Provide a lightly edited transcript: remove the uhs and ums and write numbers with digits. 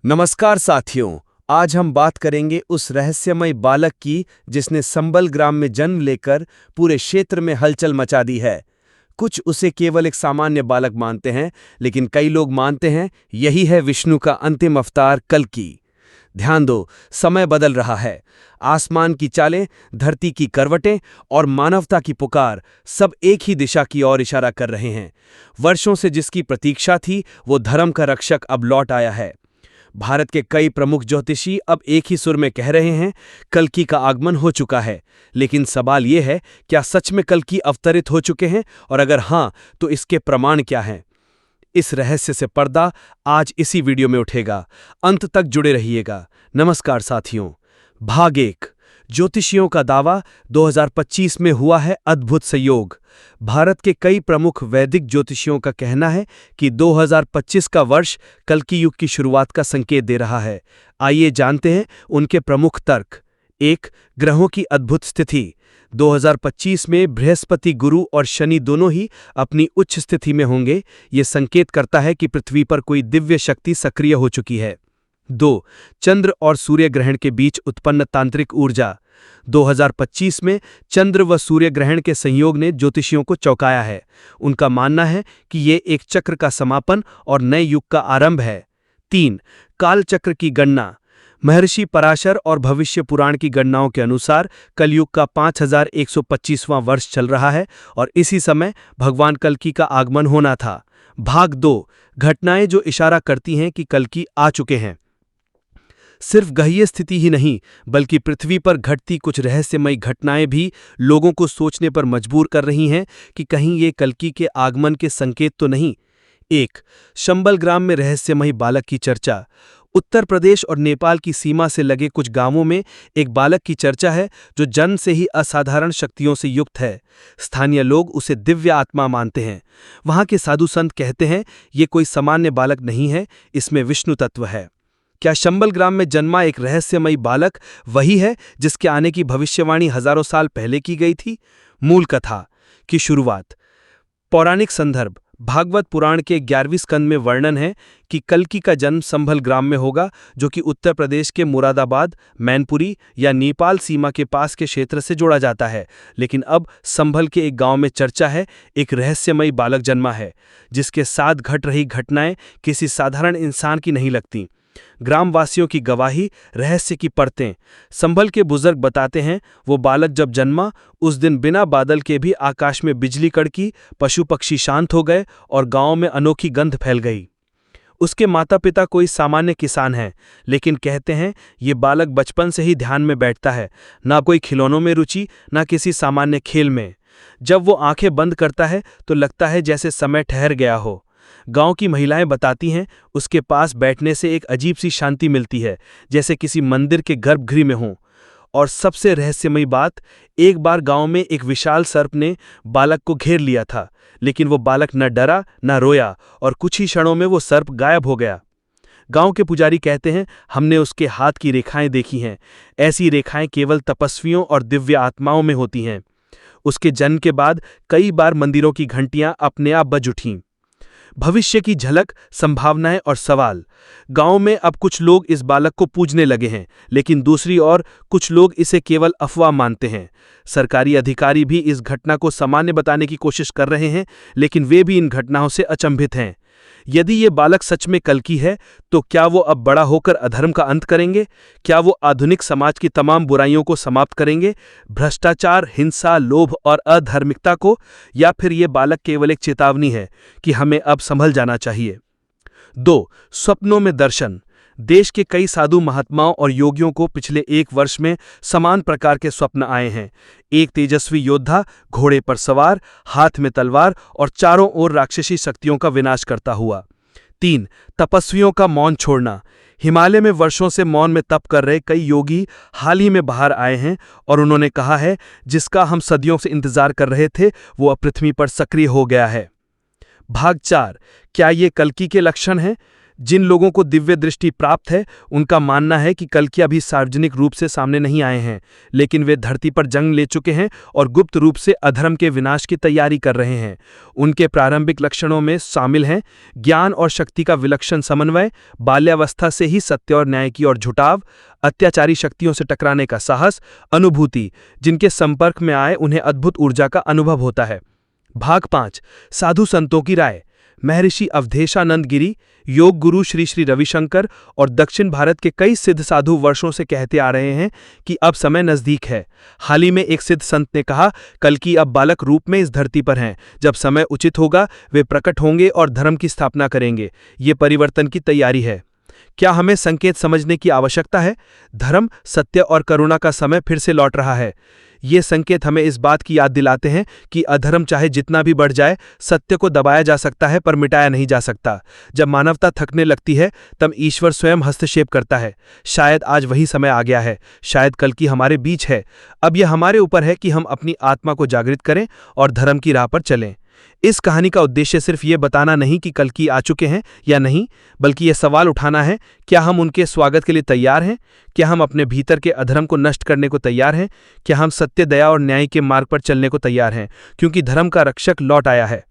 नमस्कार साथियों, आज हम बात करेंगे उस रहस्यमय बालक की जिसने संबल ग्राम में जन्म लेकर पूरे क्षेत्र में हलचल मचा दी है। कुछ उसे केवल एक सामान्य बालक मानते हैं, लेकिन कई लोग मानते हैं यही है विष्णु का अंतिम अवतार कल्कि। ध्यान दो, समय बदल रहा है। आसमान की चालें, धरती की करवटें और मानवता की पुकार सब एक ही दिशा की ओर इशारा कर रहे हैं। वर्षों से जिसकी प्रतीक्षा थी, वो धर्म का रक्षक अब लौट आया है। भारत के कई प्रमुख ज्योतिषी अब एक ही सुर में कह रहे हैं, कल्कि का आगमन हो चुका है। लेकिन सवाल यह है, क्या सच में कल्कि अवतरित हो चुके हैं, और अगर हां, तो इसके प्रमाण क्या हैं? इस रहस्य से पर्दा आज इसी वीडियो में उठेगा। अंत तक जुड़े रहिएगा। नमस्कार साथियों। भाग 1, ज्योतिषियों का दावा। 2025 में हुआ है अद्भुत संयोग। भारत के कई प्रमुख वैदिक ज्योतिषियों का कहना है कि 2025 का वर्ष कल्कि युग की शुरुआत का संकेत दे रहा है। आइए जानते हैं उनके प्रमुख तर्क। 1, ग्रहों की अद्भुत स्थिति। 2025 में बृहस्पति, गुरु और शनि दोनों ही अपनी उच्च स्थिति में होंगे। ये संकेत करता है कि पृथ्वी पर कोई दिव्य शक्ति सक्रिय हो चुकी है। 2, चंद्र और सूर्य ग्रहण के बीच उत्पन्न तांत्रिक ऊर्जा। 2025 में चंद्र व सूर्य ग्रहण के संयोग ने ज्योतिषियों को चौंकाया है। उनका मानना है कि ये एक चक्र का समापन और नए युग का आरंभ है। 3, काल चक्र की गणना। महर्षि पराशर और भविष्य पुराण की गणनाओं के अनुसार कलयुग का 5125वां वर्ष चल रहा है और इसी समय भगवान कल्कि का आगमन होना था। भाग 2, घटनाएं जो इशारा करती हैं कि कल्कि आ चुके हैं। सिर्फ ग्रहीय स्थिति ही नहीं, बल्कि पृथ्वी पर घटती कुछ रहस्यमयी घटनाएं भी लोगों को सोचने पर मजबूर कर रही हैं कि कहीं ये कल्कि के आगमन के संकेत तो नहीं। 1, संबल ग्राम में रहस्यमयी बालक की चर्चा। उत्तर प्रदेश और नेपाल की सीमा से लगे कुछ गांवों में एक बालक की चर्चा है जो जन्म से ही असाधारण शक्तियों से युक्त है। स्थानीय लोग उसे दिव्य आत्मा मानते हैं। वहां के साधु संत कहते हैं ये कोई सामान्य बालक नहीं है, इसमें विष्णु तत्व है। क्या संबल ग्राम में जन्मा एक रहस्यमयी बालक वही है जिसके आने की भविष्यवाणी हजारों साल पहले की गई थी? मूल कथा की शुरुआत। पौराणिक संदर्भ। भागवत पुराण के 11वें स्कंद में वर्णन है कि कल्कि का जन्म संभल ग्राम में होगा, जो कि उत्तर प्रदेश के मुरादाबाद, मैनपुरी या नेपाल सीमा के पास के क्षेत्र से जोड़ा जाता है। लेकिन अब संभल के एक गांव में चर्चा है, एक रहस्यमयी बालक जन्मा है जिसके साथ घट रही घटनाएं किसी साधारण इंसान की नहीं लगती। ग्रामवासियों की गवाही, रहस्य की परतें। संभल के बुजुर्ग बताते हैं, वो बालक जब जन्मा उस दिन बिना बादल के भी आकाश में बिजली कड़की, पशु पक्षी शांत हो गए और गांव में अनोखी गंध फैल गई। उसके माता पिता कोई सामान्य किसान हैं, लेकिन कहते हैं ये बालक बचपन से ही ध्यान में बैठता है, ना कोई खिलौनों में रुचि, ना किसी सामान्य खेल में। जब वो आंखें बंद करता है तो लगता है जैसे समय ठहर गया हो। गांव की महिलाएं बताती हैं, उसके पास बैठने से एक अजीब सी शांति मिलती है, जैसे किसी मंदिर के गर्भगृह में हों। और सबसे रहस्यमयी बात, एक बार गांव में एक विशाल सर्प ने बालक को घेर लिया था, लेकिन वो बालक न डरा न रोया और कुछ ही क्षणों में वो सर्प गायब हो गया। गांव के पुजारी कहते हैं, हमने उसके हाथ की रेखाएं देखी हैं। ऐसी रेखाएं केवल तपस्वियों और दिव्य आत्माओं में होती हैं। उसके जन्म के बाद कई बार मंदिरों की घंटियां अपने आप बज उठीं। भविष्य की झलक, संभावनाएं और सवाल। गांव में अब कुछ लोग इस बालक को पूजने लगे हैं, लेकिन दूसरी ओर कुछ लोग इसे केवल अफवाह मानते हैं। सरकारी अधिकारी भी इस घटना को सामान्य बताने की कोशिश कर रहे हैं, लेकिन वे भी इन घटनाओं से अचंभित हैं। यदि ये बालक सच में कल्कि है, तो क्या वो अब बड़ा होकर अधर्म का अंत करेंगे? क्या वो आधुनिक समाज की तमाम बुराइयों को समाप्त करेंगे, भ्रष्टाचार, हिंसा, लोभ और अधार्मिकता को? या फिर ये बालक केवल एक चेतावनी है कि हमें अब संभल जाना चाहिए? 2, स्वप्नों में दर्शन। देश के कई साधु महात्माओं और योगियों को पिछले एक वर्ष में समान प्रकार के स्वप्न आए हैं। एक तेजस्वी योद्धा, घोड़े पर सवार, हाथ में तलवार और चारों ओर राक्षसी शक्तियों का विनाश करता हुआ। 3, तपस्वियों का मौन छोड़ना। हिमालय में वर्षों से मौन में तप कर रहे कई योगी हाल ही में बाहर आए हैं और उन्होंने कहा है, जिसका हम सदियों से इंतजार कर रहे थे वो अब पृथ्वी पर सक्रिय हो गया है। भाग 4, क्या ये कल्कि के लक्षण हैं? जिन लोगों को दिव्य दृष्टि प्राप्त है उनका मानना है कि कल्कि अभी सार्वजनिक रूप से सामने नहीं आए हैं, लेकिन वे धरती पर जंग ले चुके हैं और गुप्त रूप से अधर्म के विनाश की तैयारी कर रहे हैं। उनके प्रारंभिक लक्षणों में शामिल हैं ज्ञान और शक्ति का विलक्षण समन्वय, बाल्यावस्था से ही सत्य और न्याय की ओर झुकाव, अत्याचारी शक्तियों से टकराने का साहस, अनुभूति जिनके संपर्क में आए उन्हें अद्भुत ऊर्जा का अनुभव होता है। भाग 5 साधु संतों की राय। महर्षि अवधेशानंद गिरी, योग गुरु श्री श्री रविशंकर और दक्षिण भारत के कई सिद्ध साधु वर्षों से कहते आ रहे हैं कि अब समय नजदीक है। हाल ही में एक सिद्ध संत ने कहा, कल्कि अब बालक रूप में इस धरती पर हैं। जब समय उचित होगा वे प्रकट होंगे और धर्म की स्थापना करेंगे। ये परिवर्तन की तैयारी है। क्या हमें संकेत समझने की आवश्यकता है? धर्म, सत्य और करुणा का समय फिर से लौट रहा है। ये संकेत हमें इस बात की याद दिलाते हैं कि अधर्म चाहे जितना भी बढ़ जाए, सत्य को दबाया जा सकता है पर मिटाया नहीं जा सकता। जब मानवता थकने लगती है तब ईश्वर स्वयं हस्तक्षेप करता है। शायद आज वही समय आ गया है, शायद कल्कि हमारे बीच है। अब यह हमारे ऊपर है कि हम अपनी आत्मा को जागृत करें और धर्म की राह पर चलें। इस कहानी का उद्देश्य सिर्फ ये बताना नहीं कि कल्कि आ चुके हैं या नहीं, बल्कि यह सवाल उठाना है, क्या हम उनके स्वागत के लिए तैयार हैं? क्या हम अपने भीतर के अधर्म को नष्ट करने को तैयार हैं? क्या हम सत्य, दया और न्याय के मार्ग पर चलने को तैयार हैं? क्योंकि धर्म का रक्षक लौट आया है।